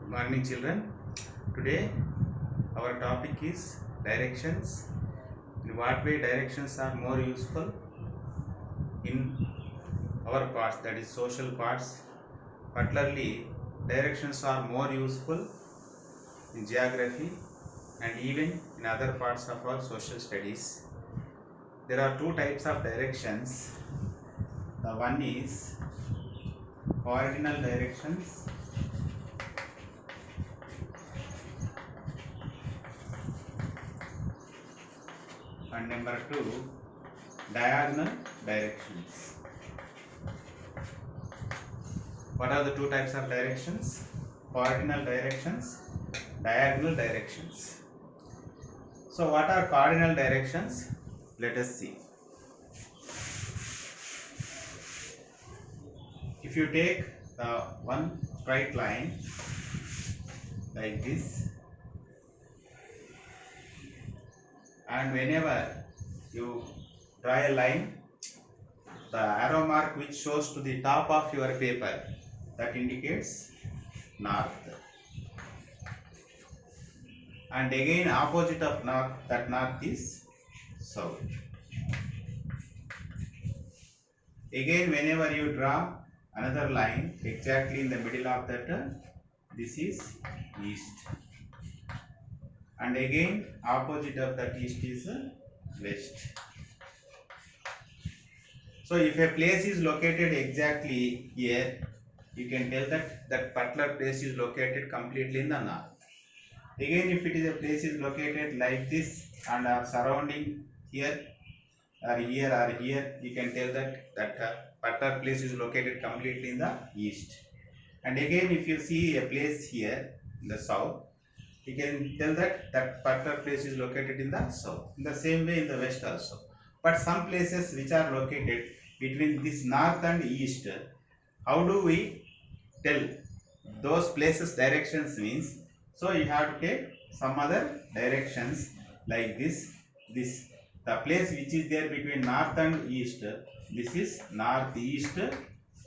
Morning children. Today our topic is directions. In what way directions are more useful in our parts, that is social parts. Particularly directions are more useful in geography and even in other parts of our social studies. There are two types of directions. The one is ordinal directions and number two, diagonal directions. What are the two types of directions? Cardinal directions, diagonal directions. So what are cardinal directions? Let us see. If you take the one straight line like this, and whenever you draw a line, the arrow mark which shows to the top of your paper, that indicates north. And again opposite of north, that north is south. Again whenever you draw another line exactly in the middle of that, this is east. And again opposite of that east is west. So if a place is located exactly here, you can tell that that particular place is located completely in the north. Again, if it is a place is located like this and are surrounding here or here or here, you can tell that that particular place is located completely in the east. And again, if you see a place here in the south, you can tell that that particular place is located in the south. In the same way in the west also. But some places which are located between this north and east, how do we tell those places directions means? So you have to take some other directions like this. The place which is there between north and east, this is northeast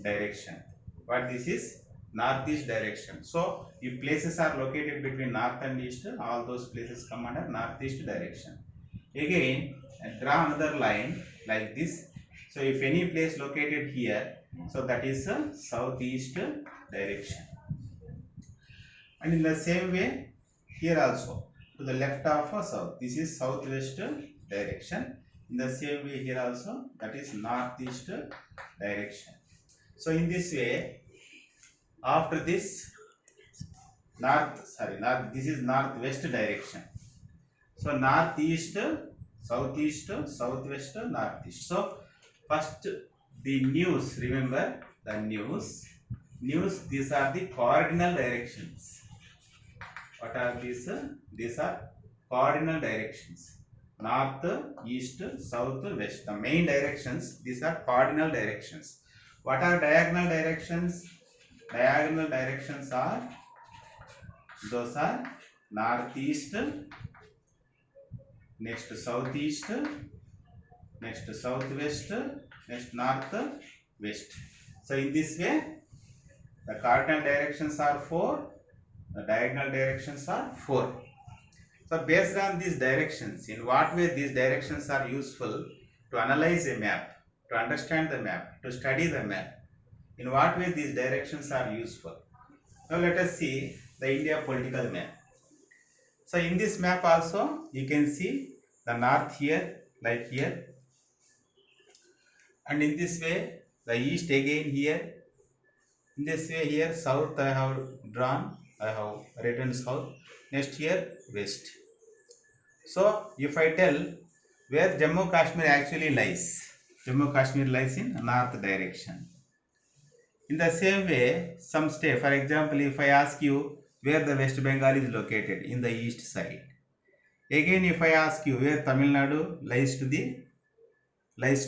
direction. What this is? Northeast direction. So if places are located between north and east, all those places come under northeast direction. Again draw another line like this. So if any place located here, so that is a southeast direction. And in the same way here also, to the left of south, this is southwest direction. In the same way here also, that is northeast direction. So in this way, after this this is northwest direction. So northeast, southeast, southwest, northeast. So first the news, remember the news, these are the cardinal directions. What are these? These are cardinal directions. North, east, south, west. The main directions, these are cardinal directions. What are diagonal directions? Diagonal directions are, those are northeast, next southeast, next southwest, next northwest. So in this way, the cardinal directions are 4, the diagonal directions are 4. So based on these directions, in what way these directions are useful to analyze a map, to understand the map, to study the map, in what way these directions are useful. Now let us see the India political map. So in this map also you can see the north here, like here, and in this way the east again here. In this way here south I have drawn, I have written south. Next here west. So if I tell where Jammu Kashmir actually lies, Jammu Kashmir lies in north direction. In the same way, some state, for example, if I ask you where the West Bengal is located, in the east side. Again, if I ask you where Tamil Nadu lies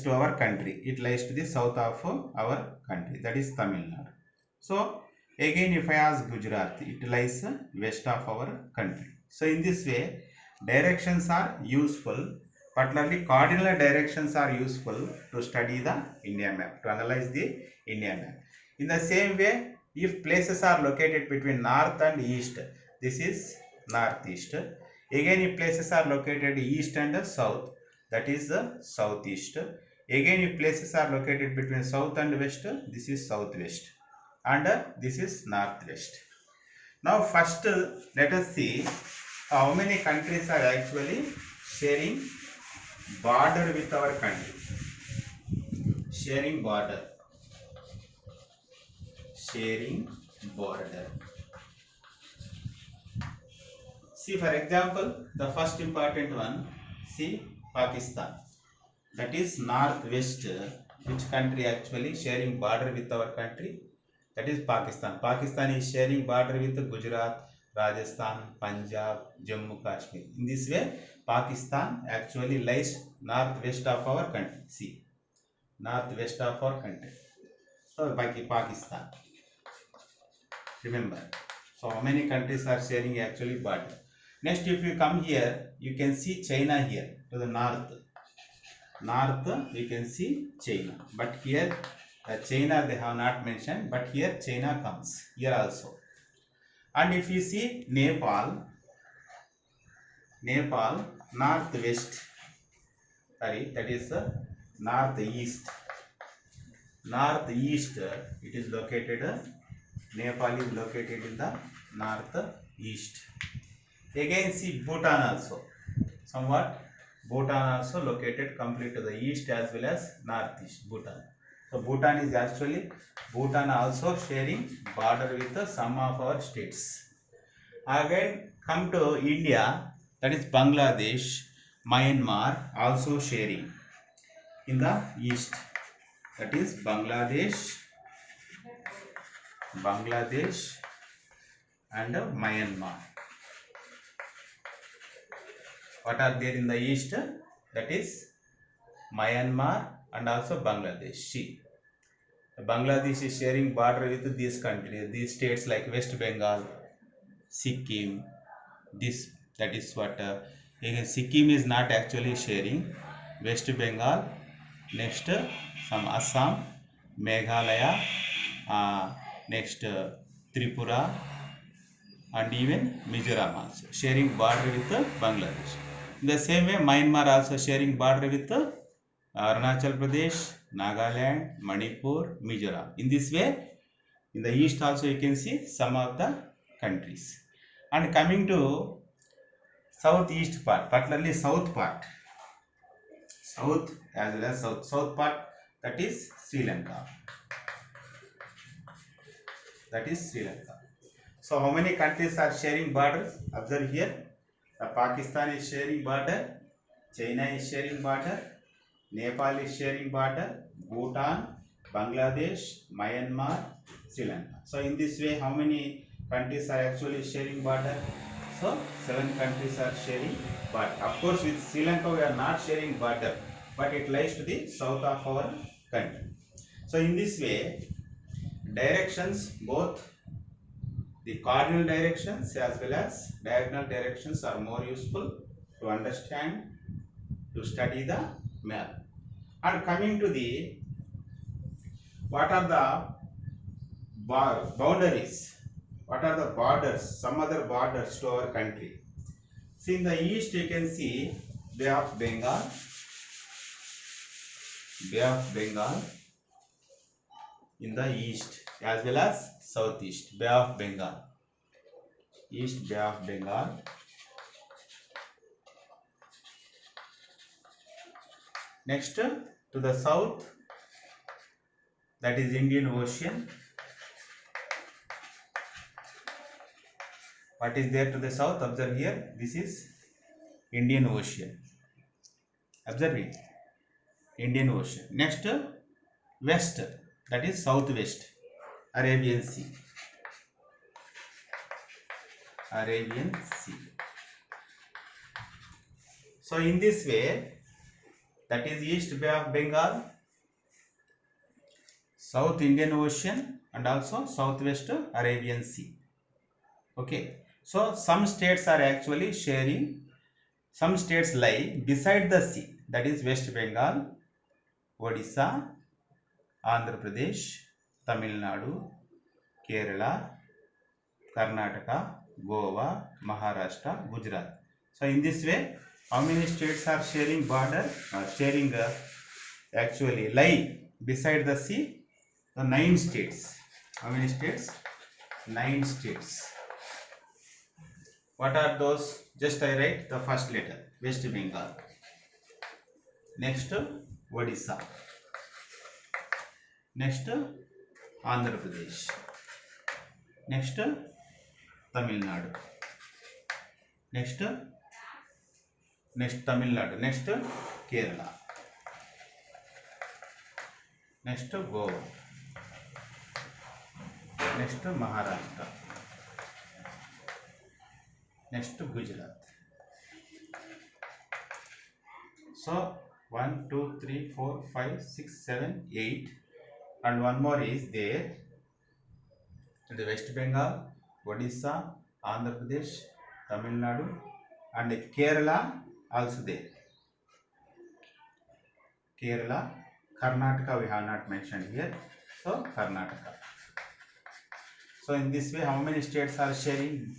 to our country, it lies to the south of our country, that is Tamil Nadu. So again, if I ask Gujarat, it lies west of our country. So in this way, directions are useful, particularly cardinal directions are useful to study the India map, to analyze the India map. In the same way, If places are located between north and east, this is northeast. Again, if places are located east and south, that is the southeast. Again, if places are located between south and west, this is southwest, and this is northwest. Now first let us see how many countries are actually sharing border with our country. Sharing border. See, for example, the first important one, see, Pakistan. That is northwest. Which country actually sharing border with our country? That is Pakistan. Pakistan is sharing border with Gujarat, Rajasthan, Punjab, Jammu, Kashmir. In this way, Pakistan actually lies northwest of our country. See, northwest of our country. So, Pakistan. Remember. So, how many countries are sharing actually border? Next, if you come here, you can see China here to the north. North, you can see China. But here, China they have not mentioned, but here China comes here also. And if you see Nepal northwest, sorry, that is northeast. It is located. Nepal is located in the northeast. Again, see Bhutan also. Somewhat Bhutan also located complete to the east as well as northeast. Bhutan. So Bhutan also sharing border with some of our states. Again, come to India, that is Bangladesh, Myanmar also sharing in the east. That is Bangladesh and Myanmar. What are there in the east? That is Myanmar and also Bangladesh. See, Bangladesh is sharing border with these countries, these states like West Bengal, Sikkim. That is what. Again, Sikkim is not actually sharing. West Bengal, next some Assam, Meghalaya, next Tripura, and even Mizoram also sharing border with Bangladesh. In the same way, Myanmar also sharing border with Arunachal Pradesh, Nagaland, Manipur, Mizoram. In this way, in the east also you can see some of the countries. And coming to southeast part, particularly south part, south as well as south part, that is Sri Lanka. So how many countries are sharing borders? Observe here. Pakistan is sharing border, China is sharing border, Nepal is sharing border, Bhutan, Bangladesh, Myanmar, Sri Lanka. So in this way, how many countries are actually sharing border? So 7 countries are sharing border. Of course, with Sri Lanka we are not sharing border, but it lies to the south of our country. So in this way, directions, both the cardinal directions as well as diagonal directions are more useful to understand, to study the map. And coming to the, what are the boundaries? What are the borders? Some other borders to our country. See, in the east you can see Bay of Bengal. In the east as well as southeast, Bay of Bengal. East Bay of Bengal. Next, to the south, that is Indian Ocean. What is there to the south? Observe here. This is Indian Ocean. Observe it. Indian Ocean. Next, west, that is southwest, Arabian Sea. So in this way, that is East Bay of Bengal, South Indian Ocean, and also Southwest Arabian Sea. Okay. So some states are actually sharing, some states lie beside the sea, that is West Bengal, Odisha, Andhra Pradesh, Tamil Nadu, Kerala, Karnataka, Goa, Maharashtra, Gujarat. So in this way, how many states are sharing border or sharing actually lie beside the sea? So 9 states. How many states? 9 states. What are those? Just I write the first letter. West Bengal. Next, Odisha. Next, Andhra Pradesh. Next, Tamil Nadu. Next Tamil Nadu. Next, Kerala. Next, Goa. Next, Maharashtra. Next, Gujarat. So 1, 2, 3, 4, 5, 6, 7, 8, and one more is there. The West Bengal, Odisha, Andhra Pradesh, Tamil Nadu, and Kerala also there. Kerala, Karnataka we have not mentioned here. So Karnataka. So in this way, how many states are sharing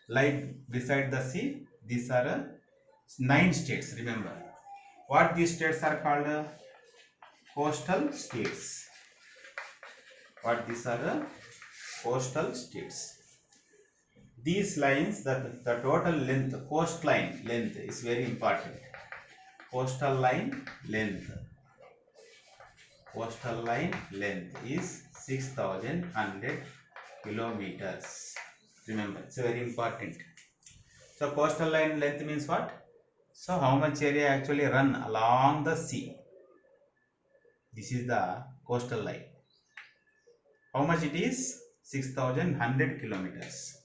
lie beside the sea? These are 9 states. Remember, what these states are called? Coastal states. What these are? Coastal states. These lines, the total length, coastline length is very important. Coastal line length. Coastal line length is 6,100 kilometers. Remember, it's very important. So coastal line length means what? So how much area actually run along the sea? This is the coastal line. How much it is? 6,100 kilometers.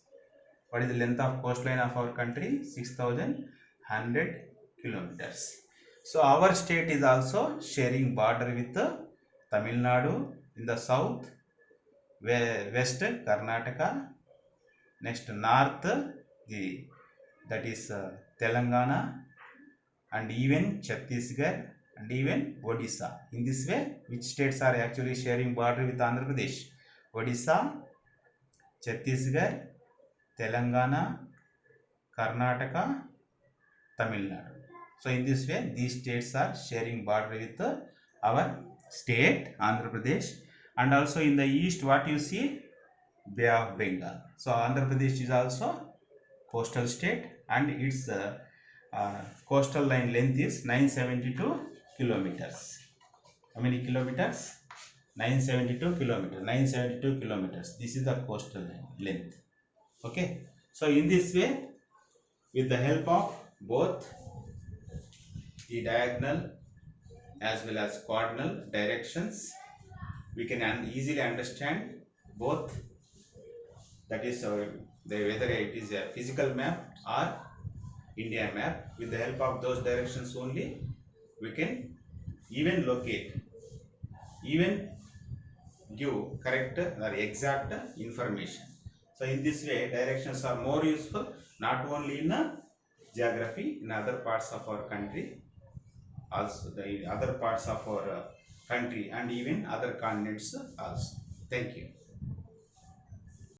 What is the length of coastline of our country? 6,100 kilometers. So our state is also sharing border with Tamil Nadu in the south, west Karnataka, next north that is Telangana, and even Chhattisgarh, and even Odisha. In this way, which states are actually sharing border with Andhra Pradesh? Odisha, Chhattisgarh, Telangana, Karnataka, Tamil Nadu. So in this way, these states are sharing border with our state Andhra Pradesh, and also in the east, what you see? Bay of Bengal. So Andhra Pradesh is also coastal state, and its coastal line length is 972 kilometers. How many kilometers? 972 kilometers. 972 kilometers. This is the coastal length. Okay. So in this way, with the help of both the diagonal as well as cardinal directions, we can easily understand both, that is whether it is a physical map or India map. With the help of those directions only, we can even locate, even give correct or exact information. So in this way, directions are more useful not only in geography, in other parts of our country, also the other parts of our country, and even other continents also. Thank you.